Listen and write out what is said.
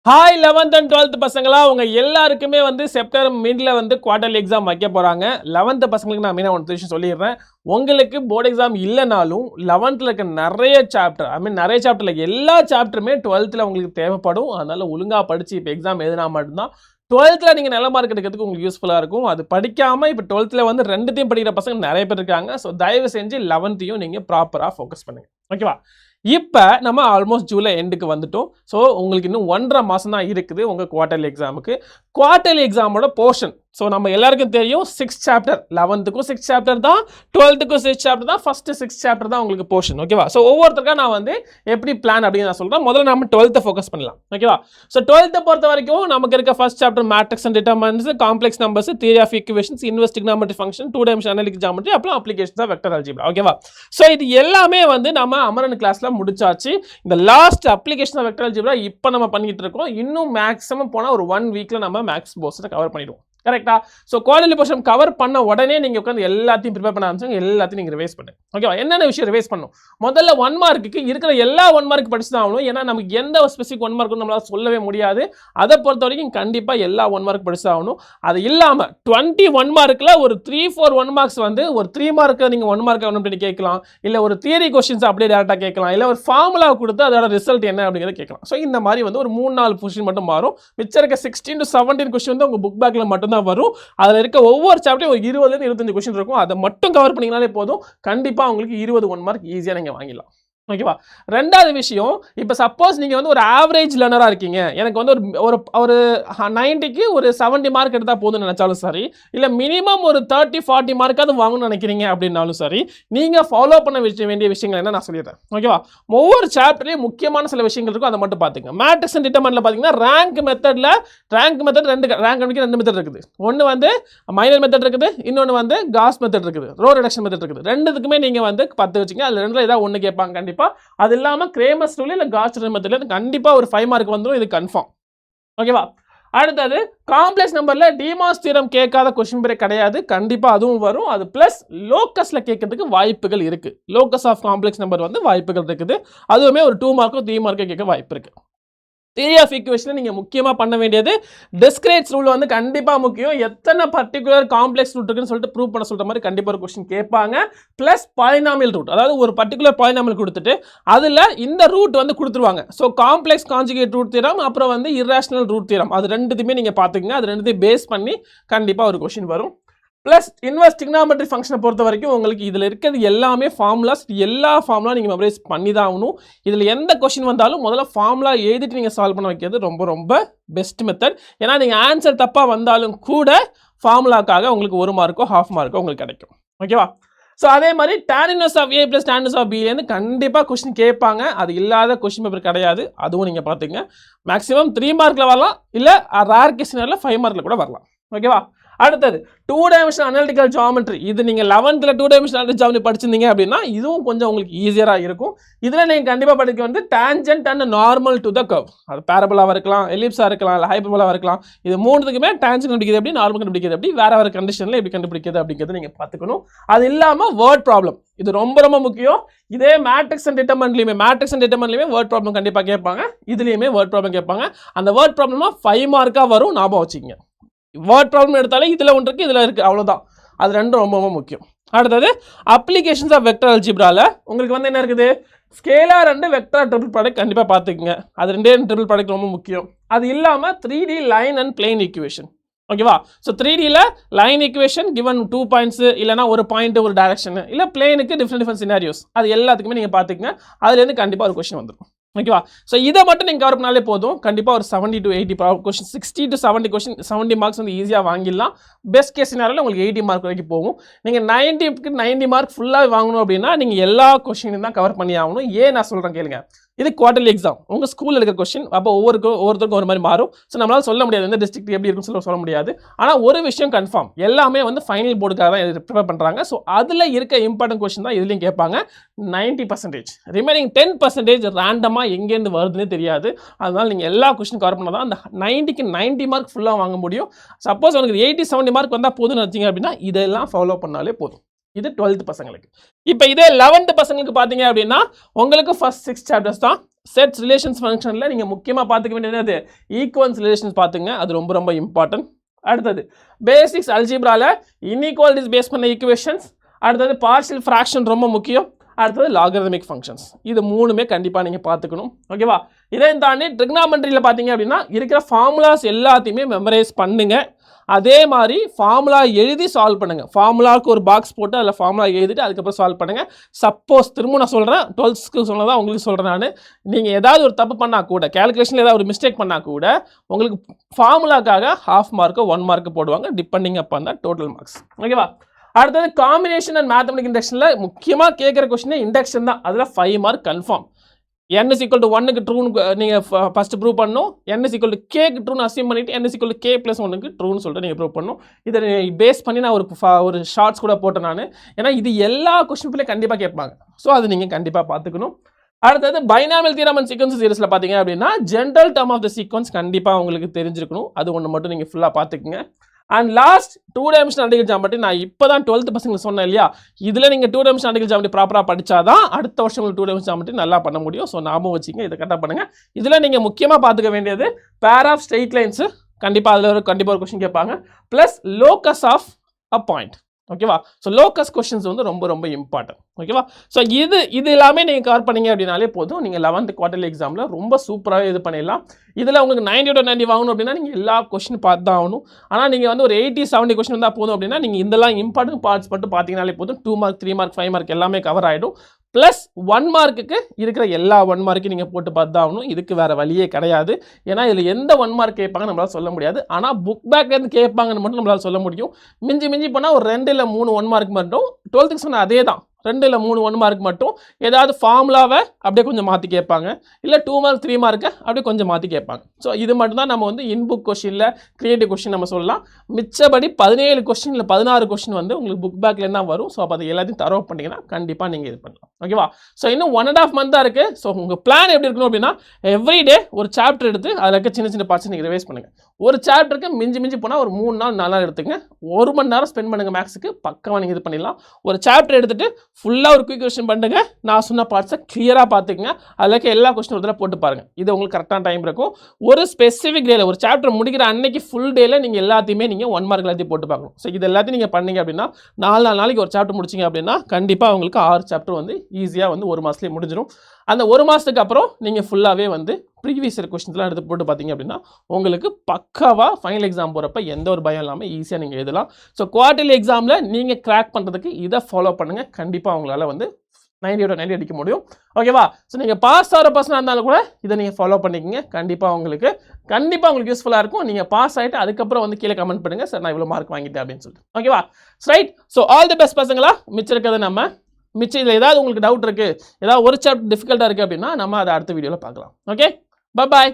Hi 11th and 12th பசங்களா உங்க எல்லாருக்குமே செப்டம்பர் மிட்ல குவார்டர்லி எக்ஸாம் வைக்க போறாங்க. 11th பசங்களுக்கு நான் மெயினா ஒரு விஷயம் சொல்லிடுறேன். உங்களுக்கு போர்டு எக்ஸாம் இல்லனாலும் 11th இருக்க நிறைய சாப்டர்ல எல்லா சாப்டருமே 12th உங்களுக்கு தேவைப்படும். அதனால ஒழுங்கா படிச்சு இப்ப எக்ஸாம் எழுதினா மட்டும்தான் 12th நீங்க நல்ல மார்க் எடுக்கிறதுக்கு உங்களுக்கு யூஸ்ஃபுல்லா இருக்கும். அது படிக்காம இப்ப 12th ரெண்டுத்தையும் படிக்கிற பசங்க நிறைய பேர் இருக்காங்க. ஸோ தயவு செஞ்சு 11th நீங்க ப்ராப்பரா ஃபோக்கஸ் பண்ணுங்க. ஓகேவா? இப்போ நம்ம ஆல்மோஸ்ட் ஜூலை எண்டுக்கு வந்துட்டோம். ஸோ உங்களுக்கு இன்னும் 1.5 மாதம் தான் இருக்குது உங்கள் குவார்டர்லி எக்ஸாமுக்கு. குவார்டர்லி எக்ஸாமோட போர்ஷன் ஸோ நம்ம எல்லாருக்கும் தெரியும் 6 சாப்டர். 11th 6 சாப்டர் தான், 12th 6 சாப்டர் தான், ஃபர்ஸ்ட் 6 சாப்டர் தான் உங்களுக்கு போர்ஷன். ஓகேவா? ஸோ ஒவ்வொருத்தருக்கா நான் எப்படி பிளான் அப்படின்னு நான் சொல்கிறேன். முதல்ல நம்ம 12th ஃபோக்கஸ் பண்ணலாம். ஓகேவா? ஸோ 12th பொறுத்த வரைக்கும் நமக்கு இருக்க first chapter matrix and determinants, complex numbers, theory of equations, inverse trigonometric function, 2 dimensional analytic geometry, அப்புறம் அப்ளிகேஷன்ஸ் ஆஃப் வெக்டர் அல்ஜிப்ரா. ஓகேவா? ஸோ இது எல்லாமே நம்ம அமரன் கிளாஸ்ல முடிச்சாச்சு. இந்த last application of vector algebra இப்போ நம்ம பண்ணிட்டு இருக்கோம். இன்னும் மேக்ஸிமம் போனால் ஒரு 1 வீக்ல நம்ம மேக்ஸ் போர்ஷனை கவர் பண்ணிடுவோம். கரெக்டா? ஸோ குவார்டர்லி போர்ஷன் கவர் பண்ண உடனே நீங்க உட்காந்து எல்லாத்தையும் ப்ரிப்பேர் பண்ண ஆரம்பிச்சு எல்லாத்தையும் நீங்க ரிவைஸ் பண்ணுங்க. ஓகேவா? என்னென்ன விஷயம் ரிவைஸ் பண்ணும்? முதல்ல 1 மார்க்குக்கு இருக்கிற எல்லா 1 மார்க் படிச்சு தான் ஆகணும். ஏன்னா நமக்கு எந்த ஸ்பெசிஃபிக் 1 மார்க்கும் நம்மளால சொல்லவே முடியாது. அதை பொறுத்த வரைக்கும் கண்டிப்பா எல்லா 1 மார்க் படிச்சு தான் ஆகணும். அது இல்லாம 21 மார்க்ல ஒரு 3-4 1 மார்க்ஸ் ஒரு 3 மார்க் நீங்க 1 மார்க் அப்படின்னு கேட்கலாம். இல்ல ஒரு தியரி கொஸ்டின்ஸ் அப்படியே டேரக்டா கேட்கலாம். இல்ல ஒரு ஃபார்முலா கொடுத்து அதோட ரிசல்ட் என்ன அப்படிங்கறத கேட்கலாம். ஸோ இந்த மாதிரி ஒரு 3-4 கொஸ்டின் மட்டும் மாறும். மிச்சம் இருக்க 16 to 17 கொஸ்டின் உங்க புக் பேக்ல மட்டும் தான் வரும். அதுல இருக்க ஒவ்வொரு சாப்டரும் ஒரு 20-25 கொஸ்டின் இருக்கும். அதை மட்டும் கவர் பண்ணீங்கனாலே போதும். கண்டிப்பா உங்களுக்கு 20 1 மார்க் ஈஸியா நீங்க வாங்கிடலாம். ஓகேவா? ரெண்டாவது விஷயம், இப்போ சப்போஸ் நீங்க ஒரு ஆவரேஜ் லேர்னரா இருக்கீங்க, எனக்கு ஒரு 90க்கு ஒரு 70 மார்க் எடுத்தா போதும்னு நினைச்சாலும் சரி, இல்ல மினிமம் ஒரு 30-40 மார்க்காவது வாங்கணும்னு நினைக்கிறீங்க அப்படின்னாலும் சரி, நீங்க ஃபாலோ பண்ண வேண்டிய விஷயங்கள் என்ன நான் சொல்லிடுறேன். ஓகேவா? ஒவ்வொரு சாப்டர்லயும் முக்கியமான சில விஷயங்கள் இருக்கும். அதை மட்டும் பாத்துங்க. மேட்ரிக்ஸ் அண்ட் டிட்டர்மினன்ட்ல பாத்தீங்கன்னா ரேங்க் மெத்தட் ரெண்டு மெத்தட் இருக்குது. ஒன்னு மைனர் மெத்தட் இருக்குது, இன்னொன்னு காஸ் மெத்தட் இருக்குது, ரோ ரிடக்ஷன் மெத்தட் இருக்குது. ரெண்டுத்துக்குமே நீங்க 10 வச்சுங்க. அதுல ரெண்டுல ஏதாவது ஒன்னு கேட்பாங்க கண்டிப்பா. அது இல்லாம கிரேமர்ஸ் ரூல் இல்ல காஸ் மெத்தட்ல கண்டிப்பா ஒரு 5 மார்க் வந்துரும். இது கன்ஃபார்ம். ஓகேவா? அடுத்தது காம்ப்ளெக்ஸ் நம்பர்ல டிமாஸ் தியரம் கேட்காத क्वेश्चन பிரேக் கிடையாது. கண்டிப்பா அதுவும் வரும். அது பிளஸ் லோக்கஸ்ல கேட்கிறதுக்கு வாய்ப்புகள் இருக்கு. லோக்கஸ் ஆஃப் காம்ப்ளெக்ஸ் நம்பர் வாய்ப்புகள் இருக்குது. அதுவுமே ஒரு 2 மார்க்கோ 3 மார்க்கோ கேட்க வாய்ப்பு இருக்கு. தியரி ஆஃப் ஈக்குவேஷன் நீங்க முக்கியமா பண்ண வேண்டியது டிஸ்கிரீட் ரூல் கண்டிப்பா முக்கியம். எத்தனை பர்టిక్యులர் காம்ப்ளெக்ஸ் ரூட் இருக்குன்னு சொல்லிட்டு ப்ரூவ் பண்ண சொல்ற மாதிரி கண்டிப்பா ஒரு क्वेश्चन கேட்பாங்க. பிளஸ் பாலினாமியல் ரூட், அதாவது ஒரு பர்టిక్యులர் பாலினாமியல் கொடுத்துட்டு அதுல இந்த ரூட் கொடுத்துருவாங்க. So complex conjugate root theorem அப்புறம் இர்ரேஷனல் ரூட் தியரம், அது ரெண்டுத்தையுமே நீங்க பாத்துக்கங்க. அது ரெண்டுத்தையும் பேஸ் பண்ணி கண்டிப்பா ஒரு क्वेश्चन வரும். பிளஸ் இன்வெர்ஸ் ட்ரிகோனோமெட்ரிக் ஃபங்க்ஷனை பொறுத்த வரைக்கும் உங்களுக்கு இதில் இருக்கிறது எல்லாமே ஃபார்முலாஸ். எல்லா ஃபார்முலா நீங்கள் மெமரைஸ் பண்ணி தான் ஆகணும். இதில் எந்த கொஸ்டின் வந்தாலும் முதல்ல ஃபார்முலா எழுதிட்டு நீங்கள் சால்வ் பண்ண வைக்கிறது ரொம்ப ரொம்ப பெஸ்ட் மெத்தட். ஏன்னா நீங்கள் ஆன்சர் தப்பாக வந்தாலும் கூட ஃபார்முலாக்காக உங்களுக்கு 1 மார்க்கோ 1/2 மார்க்கோ உங்களுக்கு கிடைக்கும். ஓகேவா? ஸோ அதே மாதிரி tan inverse of A plus tan inverse of B கண்டிப்பாக கொஸ்டின் கேட்பாங்க. அது இல்லாத கொஸ்டின் பேப்பர் கிடையாது. அதுவும் நீங்கள் பார்த்துங்க. மேக்ஸிமம் 3 மார்க்கில் வரலாம், இல்லை ரேர் கேஸ்ல 5 மார்க்கில் கூட வரலாம். ஓகேவா? அடுத்தது 2 டைமென்ஷனல் அனலிட்டிக்கல் ஜியோமெட்ரி. இது நீங்க 11th 2 டைமென்ஷனல் அனலிட்டிக்கல் ஜியோமெட்ரி படிச்சிருந்தீங்க அப்படின்னா இதுவும் கொஞ்சம் உங்களுக்கு ஈஸியரா இருக்கும். இதுல நீங்க கண்டிப்பா படிக்க tangent and normal to the curve. அது பாரபோலாவா இருக்கலாம், எலிப்ஸா இருக்கலாம், இல்ல ஹைப்பர்போலாவா இருக்கலாம். இது மூணுத்துக்குமே டான்ஜென்ட் கண்டுபிடிக்கிறது எப்படி, நார்மல் கண்டுபிடிக்கிறது எப்படி, வேற கண்டிஷன்ல எப்படி கண்டுபிடிக்கிறது அப்படிங்கிறது நீங்க பாத்துக்கணும். அது இல்லாம வேர்ட் ப்ராப்ளம், இது ரொம்ப ரொம்ப முக்கியம். இதே மேட்ரிக்ஸ் அண்ட் டிட்டர்மினன்ட்லயுமே வேர்ட் ப்ராப்ளம் கண்டிப்பா கேட்பாங்க. இதுலயுமே வேர்ட் ப்ராப்ளம் கேட்பாங்க. அந்த வேர்ட் ப்ராப்ளமா 5 மார்க்கா வரும். ஞாபகம் வச்சுக்கங்க. வேர்ட் ப்ராப்ளம் எடுத்தாலே இதுல ஒன்று இருக்கு, இதுல இருக்கு, அவ்வளவுதான். அது ரெண்டும் ரொம்ப ரொம்ப முக்கியம். அடுத்தது அப்ளிகேஷன்ஸ் ஆஃப் வெக்டர் அல்ஜிப்ரால உங்களுக்கு என்ன இருக்குது, scalar and vector triple product கண்டிப்பா பாத்துக்கங்க. அது ரெண்டே ட்ரிபிள் ப்ராடக்ட் ரொம்ப முக்கியம். அது இல்லாம 3D line and plane equation. ஓகேவா? ஸோ 3Dல லைன் ஈக்குவேஷன் கிவன் 2 பாயிண்ட்ஸ், இல்லைனா ஒரு பாயிண்ட் ஒரு டைரக்ஷன், இல்லை பிளேனுக்கு டிஃப்ரெண்ட் சினாரியோஸ், அது எல்லாத்துக்குமே நீங்க பாத்துக்கங்க. அதுலேருந்து கண்டிப்பா ஒரு கொஸ்டின் வந்துடும். ஓகேவா? ஸோ இதை மட்டும் நீங்கள் கவர் பண்ணாலே போதும். கண்டிப்பாக ஒரு 70 to 80 question, 60 to 70 question, 70 marks ஈஸியாக வாங்கிடலாம். பெஸ்ட் கேஸ் சினாரியோல உங்களுக்கு 80 மார்க் வரைக்கும் போகும். நீங்கள் 90 மார்க் ஃபுல்லாக வாங்கணும் அப்படின்னா நீங்கள் எல்லா கொஸ்டினும் தான் கவர் பண்ணி ஆகணும். ஏன் நான் சொல்கிறேன் கேளுங்க. இது குவார்டர்லி எக்ஸாம், உங்கள் ஸ்கூலில் இருக்க கொஸ்டின். அப்போ ஒவ்வொருத்தருக்கும் ஒரு மாதிரி மாறும். ஸோ நம்மளால சொல்ல முடியாது எந்த டிஸ்ட்ரிக்ட் எப்படி இருக்குன்னு சொல்ல முடியாது. ஆனால் ஒரு விஷயம் கன்ஃபார்ம், எல்லாமே ஃபைனல் போர்டுக்காக தான் ப்ரிப்பேர் பண்ணுறாங்க. ஸோ அதில் இருக்க இம்பார்ட்டன்ட் கொஸ்டின் தான் இதுலையும் கேட்பாங்க. 90%, ரிமைனிங் 10% ரேண்டமாக எங்கேருந்து வருதுன்னே தெரியாது. அதனால நீங்கள் எல்லா கொஸ்டின் கவர் பண்ணால் தான் அந்த 90க்கு 90 மார்க் ஃபுல்லாக வாங்க முடியும். சப்போஸ் உங்களுக்கு 80-70 மார்க் வந்தால் போதும்னு நினச்சிங்க அப்படின்னா இதெல்லாம் ஃபாலோ பண்ணாலே போதும். இது 12th பசங்களுக்கு. இப்போ இதே 11th பசங்களுக்கு பார்த்தீங்க அப்படின்னா உங்களுக்கு ஃபர்ஸ்ட் 6 சாப்டர்ஸ் தான். செட்ஸ் ரிலேஷன்ஸ் ஃபங்க்ஷனில் நீங்கள் முக்கியமாக பார்த்துக்க வேண்டியது ஈக்குவன்ஸ் ரிலேஷன்ஸ் பார்த்துங்க, அது ரொம்ப ரொம்ப இம்பார்ட்டன்ட். அடுத்தது பேசிக்ஸ் அல்ஜிப்ரால இன்இக்வாலிட்டிஸ் பேஸ் பண்ண ஈக்குவேஷன்ஸ், அடுத்தது பார்ஷியல் ஃப்ராக்ஷன் ரொம்ப முக்கியம், அடுத்தது லாகரிதமிக் ஃபங்க்ஷன்ஸ். இது மூணுமே கண்டிப்பாக நீங்கள் பார்த்துக்கணும். ஓகேவா? இதையும் தாண்டி ட்ரிக்னாமெண்ட்ரியில் பார்த்தீங்க அப்படின்னா இருக்கிற ஃபார்முலாஸ் எல்லாத்தையுமே மெமரைஸ் பண்ணுங்க. அதே மாதிரி ஃபார்முலா எழுதி சால்வ் பண்ணுங்கள். ஃபார்முலாவுக்கு ஒரு பாக்ஸ் போட்டு அதில் ஃபார்முலா எழுதிட்டு அதுக்கப்புறம் சால்வ் பண்ணுங்கள். சப்போஸ் திரும்ப நான் சொல்கிறேன், 12th சொன்னதான் உங்களுக்கு சொல்கிறேன் நான், நீங்கள் ஏதாவது ஒரு தப்பு பண்ணால் கூட, கேல்குலேஷனில் ஏதாவது ஒரு மிஸ்டேக் பண்ணால் கூட உங்களுக்கு ஃபார்முலாக்காக 1/2 மார்க்கு 1 மார்க்கு போடுவாங்க, டிபெண்டிங் அப்பான் தான் டோட்டல் மார்க்ஸ். ஓகேவா? அடுத்தது காம்பினேஷன் அண்ட் மேத்தமெட்டிக் இண்டக்ஷனில் முக்கியமாக கேட்குற கொஸ்டின் இண்டக்ஷன் தான். அதில் 5 mark confirm. n is equal to 1க்கு ட்ரூன்னு நீங்கள் ஃபஸ்ட்டு ப்ரூவ் பண்ணணும். n is equal to kக்கு ட்ரூன்னு அசியூம் பண்ணிவிட்டு n is equal to k + 1க்கு ட்ரூன்னு சொல்லிட்டு நீங்கள் ப்ரூவ் பண்ணணும். இதை பேஸ் பண்ணி நான் ஒரு ஷார்ட்ஸ் கூட போட்டேன் நான். ஏன்னா இது எல்லா கொஸ்டின் பிள்ளை கண்டிப்பாக கேட்பாங்க. ஸோ அது நீங்கள் கண்டிப்பாக பார்த்துக்கணும். அடுத்தது பைனாமியல் தியரம் அண்ட் சீக்வன்ஸ் சீரிஸில் பார்த்தீங்க அப்படின்னா general term of the sequence கண்டிப்பாக உங்களுக்கு தெரிஞ்சிருக்கணும். அது ஒன்று மட்டும் நீங்கள் ஃபுல்லாக பார்த்துக்குங்க. And last 2 dimensional analytical geometry நான் இப்போ தான் 12th பசங்களுக்கு சொன்னேன் இல்லையா, இதில் நீங்கள் 2 டைமென்ஷனல் அடிக்கல் ஜாமெட்ரி ப்ராப்பராக படித்தாதான் அடுத்த வருஷம் உங்களுக்கு 2 டைமென்ஷனல் ஜாமெட்ரி நல்லா பண்ண முடியும். ஸோ ஞாபகம் வச்சுங்க, இதை கரெக்டாக பண்ணுங்கள். இதில் நீங்கள் முக்கியமாக பார்த்துக்க வேண்டியது பேர் ஆஃப் ஸ்ட்ரெயிட் லைன்ஸு, கண்டிப்பாக அதில் கண்டிப்பாக ஒரு கொஸ்டின் கேட்பாங்க, plus locus of a point. ஓகேவா? ஸோ லோக்கஸ் கொஸ்டின்ஸ் வந்து ரொம்ப ரொம்ப இம்பார்ட்டன்ட். ஓகேவா? ஸோ இது எல்லாமே நீங்கள் கவர் பண்ணீங்க அப்படின்னாலே போதும், நீங்கள் 11th குவார்டர்லி எக்ஸாமில் ரொம்ப சூப்பராக இது பண்ணிடலாம். இதில் உங்களுக்கு 90/90 வாங்கணும் அப்படின்னா நீங்கள் எல்லா கொஸ்டின் பார்த்து தான் ஆகணும். ஆனால் நீங்கள் வந்து ஒரு 80-70 கொஸ்டின் வந்தால் போதும் அப்படின்னா நீங்கள் இதெல்லாம் இம்பார்ட்டன்ட் பார்ட்ஸ் மட்டும் பார்த்தீங்கனாலே போதும். 2 மார்க் 3 மார்க் 5 மார்க் எல்லாமே கவர் ஆகிடும். ப்ளஸ் 1 மார்க்குக்கு இருக்கிற எல்லா 1 மார்க்கையும் நீங்கள் போட்டு பார்த்து தான் ஆகணும். இதுக்கு வேறு வழியே கிடையாது. ஏன்னா இதில் எந்த 1 மார்க் கேட்பாங்க நம்மளால் சொல்ல முடியாது. ஆனால் புக் பேக்லேருந்து கேட்பாங்கன்னு மட்டும் நம்மளால் சொல்ல முடியும். மிஞ்சி போனால் ஒரு 2 இல்லை 3 1 மார்க் மட்டும் 12th சொன்ன அதே தான், 2 இல்லை 3 1 மார்க் மட்டும் ஏதாவது ஃபார்முலாவை அப்படியே கொஞ்சம் மாற்றி கேட்பாங்க, இல்லை 2 மார்க் 3 மார்க்கை அப்படியே கொஞ்சம் மாற்றி கேட்பாங்க. ஸோ இது மட்டும் தான் நம்ம வந்து இன்புக் கொஸ்டினில் கிரியேட்டிவ் கொஸ்டின் நம்ம சொல்லலாம். மிச்சபடி 17 கொஸ்டின் இல்லை 16 கொஸ்டின் வந்து உங்களுக்கு புக் பேக்லேருந்து தான் வரும். ஸோ அப்போ அது எல்லாத்தையும் தரவு பண்ணிங்கன்னா கண்டிப்பாக நீங்கள் இது பண்ணலாம். ஓகேவா? ஸோ இன்னும் 1.5 மந்த் தான் இருக்குது. ஸோ உங்கள் பிளான் எப்படி இருக்கணும் அப்படின்னா எவ்ரிடே ஒரு சாப்டர் எடுத்து அதில் இருக்க சின்ன பார்ட்ஸ் நீங்கள் ரிவைஸ் பண்ணுங்கள். ஒரு சாப்டருக்கு மிஞ்சி போனால் ஒரு 3 நாள் 4 நாள் எடுத்துங்க. 1 மணி நேரம் ஸ்பெண்ட் பண்ணுங்கள் மேக்ஸுக்கு, பக்கமாக நீங்கள் இது பண்ணிடலாம். ஒரு சாப்டர் எடுத்துகிட்டு ஃபுல்லாக ஒரு குயிக் கொஸ்டின் பண்ணுங்க, நான் சொன்ன பார்ட்ஸை கிளியராக பார்த்துக்குங்க, அதில் எல்லா கொஸ்டின் ஒரு தடவை போட்டு பாருங்கள். இது உங்களுக்கு கரெக்டான டைம் இருக்கும். ஒரு ஸ்பெசிஃபிக் டேல ஒரு சாப்டர் முடிக்கிற அன்னைக்கு ஃபுல் டேல நீங்கள் எல்லாத்தையுமே நீங்கள் 1 மார்க் எல்லாத்தையும் போட்டு பார்க்கணும். ஸோ இது எல்லாத்தையும் நீங்கள் பண்ணீங்க அப்படின்னா 4 நாளைக்கு ஒரு சாப்டர் முடிச்சிங்க அப்படின்னா கண்டிப்பாக உங்களுக்கு 6 சாப்டர் வந்து ஈஸியாக வந்து 1 மாதத்துலேயே முடிஞ்சிடும். அந்த 1 மாதத்துக்கு அப்புறம் நீங்கள் ஃபுல்லாகவே வந்து ப்ரீவியஸ் இயர் கொஸ்டின்ஸ்லாம் எடுத்து போட்டு பார்த்தீங்க அப்படின்னா உங்களுக்கு பக்காவாக ஃபைனல் எக்ஸாம் போகிறப்ப எந்த ஒரு பயம் இல்லாமல் ஈஸியாக நீங்கள் எழுதலாம். ஸோ குவார்டர்லி எக்ஸாமில் நீங்கள் கிராக் பண்ணுறதுக்கு இதை ஃபாலோ பண்ணுங்கள். கண்டிப்பாக உங்களால் வந்து 90/90 அடிக்க முடியும். ஓகேவா? ஸோ நீங்கள் பாஸ் ஆகிற பர்சனாக இருந்தாலும் கூட இதை நீங்கள் ஃபாலோ பண்ணிக்கங்க. கண்டிப்பாக உங்களுக்கு யூஸ்ஃபுல்லாக இருக்கும். நீங்கள் பாஸ் ஆகிட்டு அதுக்கப்புறம் வந்து கீழே கமெண்ட் பண்ணுங்கள், சார் நான் இவ்வளோ மார்க் வாங்கிட்டேன் அப்படின்னு சொல்லிட்டு. ஓகேவா? Right. So all the best பசங்களா. மிச்சம் இருக்கிறத மிச்சம் இதில் ஏதாவது உங்களுக்கு டவுட் இருக்குது, ஏதாவது ஒரு சாப்டர் டிஃபிகல்ட்டாக இருக்குது அப்படின்னா நம்ம அதை அடுத்த வீடியோவில் பார்க்கலாம். ஓகே, பாய்.